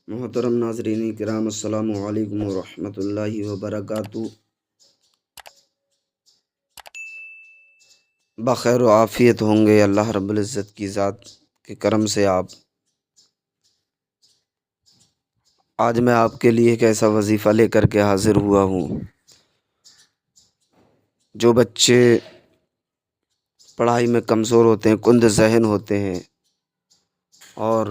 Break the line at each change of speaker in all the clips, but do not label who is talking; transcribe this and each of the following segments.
محترم ناظرین کرام، السلام علیکم ورحمۃ اللہ وبرکاتہ۔ بخیر و عافیت ہوں گے، اللہ رب العزت کی ذات کے کرم سے آج میں آپ کے لیے ایک ایسا وظیفہ لے کر کے حاضر ہوا ہوں۔ جو بچے پڑھائی میں کمزور ہوتے ہیں، کند ذہن ہوتے ہیں اور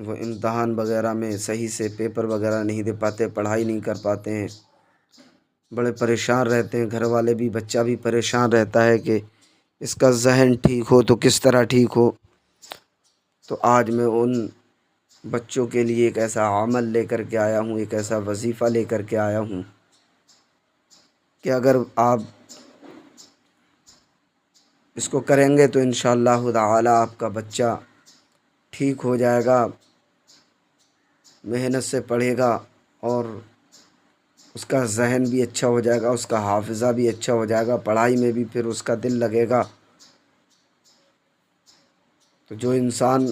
وہ امتحان وغیرہ میں صحیح سے پیپر وغیرہ نہیں دے پاتے، پڑھائی نہیں کر پاتے ہیں، بڑے پریشان رہتے ہیں، گھر والے بھی، بچہ بھی پریشان رہتا ہے کہ اس کا ذہن ٹھیک ہو تو کس طرح ٹھیک ہو۔ تو آج میں ان بچوں کے لیے ایک ایسا عمل لے کر کے آیا ہوں، ایک ایسا وظیفہ لے کر کے آیا ہوں کہ اگر آپ اس کو کریں گے تو انشاءاللہ تعالی آپ کا بچہ ٹھیک ہو جائے گا، محنت سے پڑھے گا اور اس کا ذہن بھی اچھا ہو جائے گا، اس کا حافظہ بھی اچھا ہو جائے گا، پڑھائی میں بھی پھر اس کا دل لگے گا۔ تو جو انسان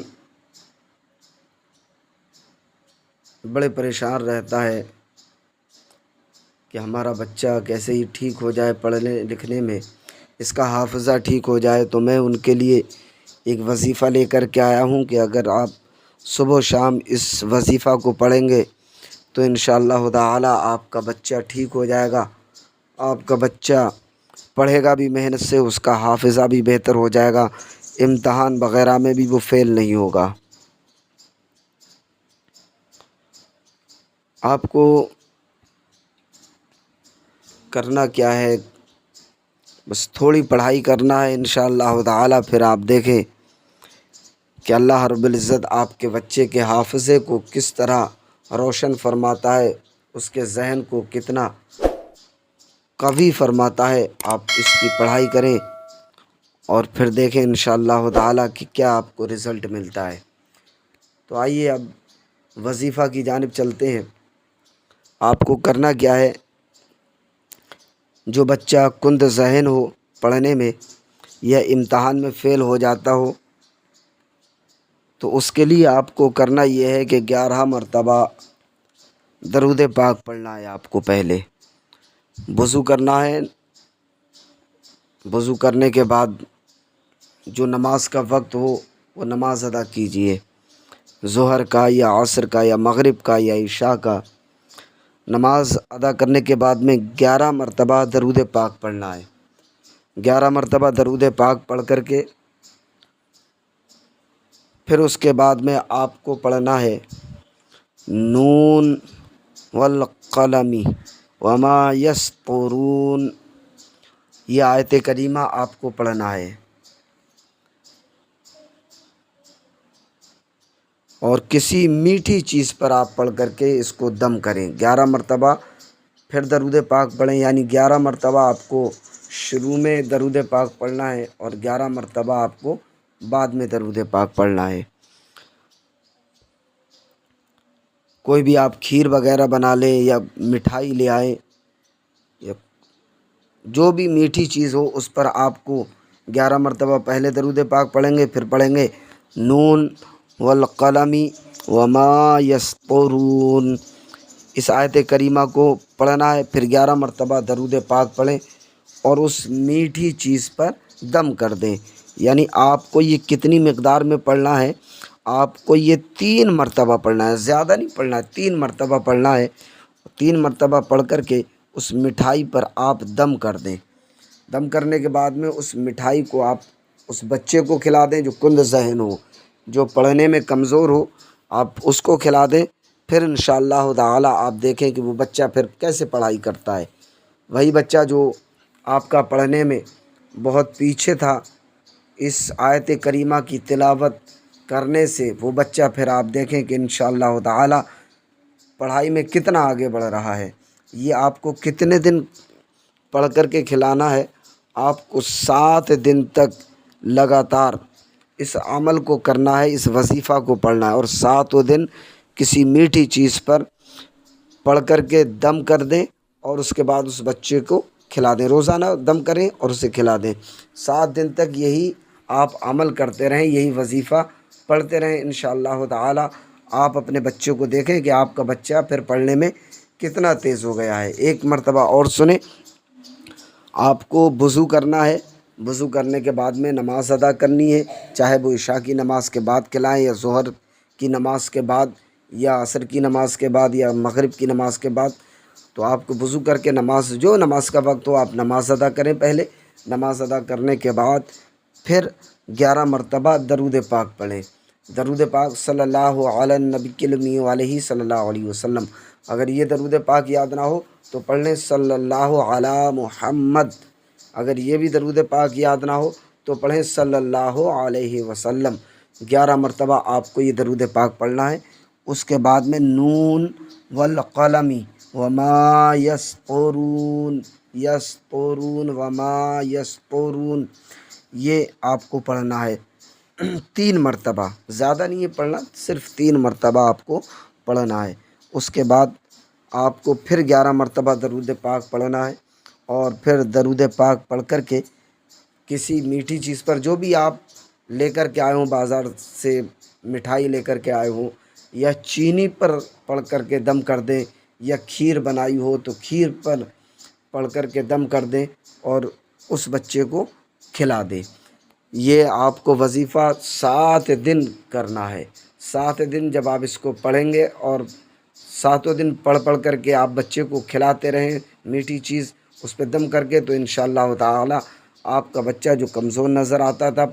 بڑے پریشان رہتا ہے کہ ہمارا بچہ کیسے ہی ٹھیک ہو جائے پڑھنے لکھنے میں، اس کا حافظہ ٹھیک ہو جائے، تو میں ان کے لیے ایک وظیفہ لے کر کے آیا ہوں کہ اگر آپ صبح و شام اس وظیفہ کو پڑھیں گے تو انشاءاللہ تعالی آپ کا بچہ ٹھیک ہو جائے گا، آپ کا بچہ پڑھے گا بھی محنت سے، اس کا حافظہ بھی بہتر ہو جائے گا، امتحان وغیرہ میں بھی وہ فیل نہیں ہوگا۔ آپ کو کرنا کیا ہے، بس تھوڑی پڑھائی کرنا ہے، انشاءاللہ تعالی پھر آپ دیکھیں کہ اللہ رب العزت آپ کے بچے کے حافظے کو کس طرح روشن فرماتا ہے، اس کے ذہن کو کتنا قوی فرماتا ہے۔ آپ اس کی پڑھائی کریں اور پھر دیکھیں انشاءاللہ تعالی کہ کیا آپ کو رزلٹ ملتا ہے۔ تو آئیے اب وظیفہ کی جانب چلتے ہیں۔ آپ کو کرنا کیا ہے، جو بچہ کند ذہن ہو پڑھنے میں یا امتحان میں فیل ہو جاتا ہو، تو اس کے لیے آپ کو کرنا یہ ہے کہ 11 مرتبہ درود پاک پڑھنا ہے۔ آپ کو پہلے وضو کرنا ہے، وضو کرنے کے بعد جو نماز کا وقت ہو وہ نماز ادا کیجیے، ظہر کا یا عصر کا یا مغرب کا یا عشاء کا۔ نماز ادا کرنے کے بعد میں 11 مرتبہ درود پاک پڑھنا ہے۔ 11 مرتبہ درود پاک پڑھ کر کے پھر اس کے بعد میں آپ کو پڑھنا ہے نون والقلم وما یسطرون، یہ آیت کریمہ آپ کو پڑھنا ہے، اور کسی میٹھی چیز پر آپ پڑھ کر کے اس کو دم کریں۔ 11 مرتبہ پھر درود پاک پڑھیں، یعنی 11 مرتبہ آپ کو شروع میں درود پاک پڑھنا ہے اور 11 مرتبہ آپ کو بعد میں درود پاک پڑھنا ہے۔ کوئی بھی آپ کھیر وغیرہ بنا لیں یا مٹھائی لے آئیں، یا جو بھی میٹھی چیز ہو اس پر آپ کو 11 مرتبہ پہلے درود پاک پڑھیں گے، پھر پڑھیں گے نون والقلم وما یسطرون، اس آیت کریمہ کو پڑھنا ہے، پھر 11 مرتبہ درود پاک پڑھیں اور اس میٹھی چیز پر دم کر دیں۔ یعنی آپ کو یہ کتنی مقدار میں پڑھنا ہے، آپ کو یہ 3 مرتبہ پڑھنا ہے، زیادہ نہیں پڑھنا ہے، 3 مرتبہ پڑھنا ہے۔ 3 مرتبہ پڑھ کر کے اس مٹھائی پر آپ دم کر دیں۔ دم کرنے کے بعد میں اس مٹھائی کو آپ اس بچے کو کھلا دیں جو کند ذہن ہو، جو پڑھنے میں کمزور ہو، آپ اس کو کھلا دیں۔ پھر انشاءاللہ تعالی آپ دیکھیں کہ وہ بچہ پھر کیسے پڑھائی کرتا ہے۔ وہی بچہ جو آپ کا پڑھنے میں بہت پیچھے تھا، اس آیت کریمہ کی تلاوت کرنے سے وہ بچہ پھر آپ دیکھیں کہ انشاءاللہ تعالی پڑھائی میں کتنا آگے بڑھ رہا ہے۔ یہ آپ کو کتنے دن پڑھ کر کے کھلانا ہے، آپ کو 7 دن تک لگاتار اس عمل کو کرنا ہے، اس وظیفہ کو پڑھنا ہے، اور 7 دن کسی میٹھی چیز پر پڑھ کر کے دم کر دیں اور اس کے بعد اس بچے کو کھلا دیں۔ روزانہ دم کریں اور اسے کھلا دیں، 7 دن تک یہی آپ عمل کرتے رہیں، یہی وظیفہ پڑھتے رہیں، انشاءاللہ تعالی آپ اپنے بچوں کو دیکھیں کہ آپ کا بچہ پھر پڑھنے میں کتنا تیز ہو گیا ہے۔ ایک مرتبہ اور سنیں، آپ کو وضو کرنا ہے، وضو کرنے کے بعد میں نماز ادا کرنی ہے، چاہے وہ عشاء کی نماز کے بعد کھلائیں یا ظہر کی نماز کے بعد یا عصر کی نماز کے بعد یا مغرب کی نماز کے بعد۔ تو آپ کو وضو کر کے نماز، جو نماز کا وقت ہو آپ نماز ادا کریں۔ پہلے نماز ادا کرنے کے بعد پھر 11 مرتبہ درود پاک پڑھیں، درود پاک صلی اللہ علی النبی الامی علیہ صلی اللہ علیہ وسلم۔ اگر یہ درود پاک یاد نہ ہو تو پڑھ لیں صلی اللہ علی محمد۔ اگر یہ بھی درود پاک یاد نہ ہو تو پڑھیں صلی اللہ علیہ وسلم۔ 11 مرتبہ آپ کو یہ درود پاک پڑھنا ہے۔ اس کے بعد میں نون والقلم وما یسطرون، یسطرون وما یسطرون، یہ آپ کو پڑھنا ہے 3 مرتبہ، زیادہ نہیں ہے پڑھنا، صرف 3 مرتبہ آپ کو پڑھنا ہے۔ اس کے بعد آپ کو پھر 11 مرتبہ درود پاک پڑھنا ہے، اور پھر درود پاک پڑھ کر کے کسی میٹھی چیز پر، جو بھی آپ لے کر کے آئے ہوں، بازار سے مٹھائی لے کر کے آئے ہوں، یا چینی پر پڑھ کر کے دم کر دیں، یا کھیر بنائی ہو تو کھیر پر پڑھ کر کے دم کر دیں اور اس بچے کو کھلا دیں۔ یہ آپ کو وظیفہ 7 دن کرنا ہے۔ 7 دن جب آپ اس کو پڑھیں گے اور 7 دن پڑھ کر کے آپ بچے کو کھلاتے رہیں میٹھی چیز اس پہ دم کر کے، تو انشاءاللہ تعالی آپ کا بچہ جو کمزور نظر آتا تھا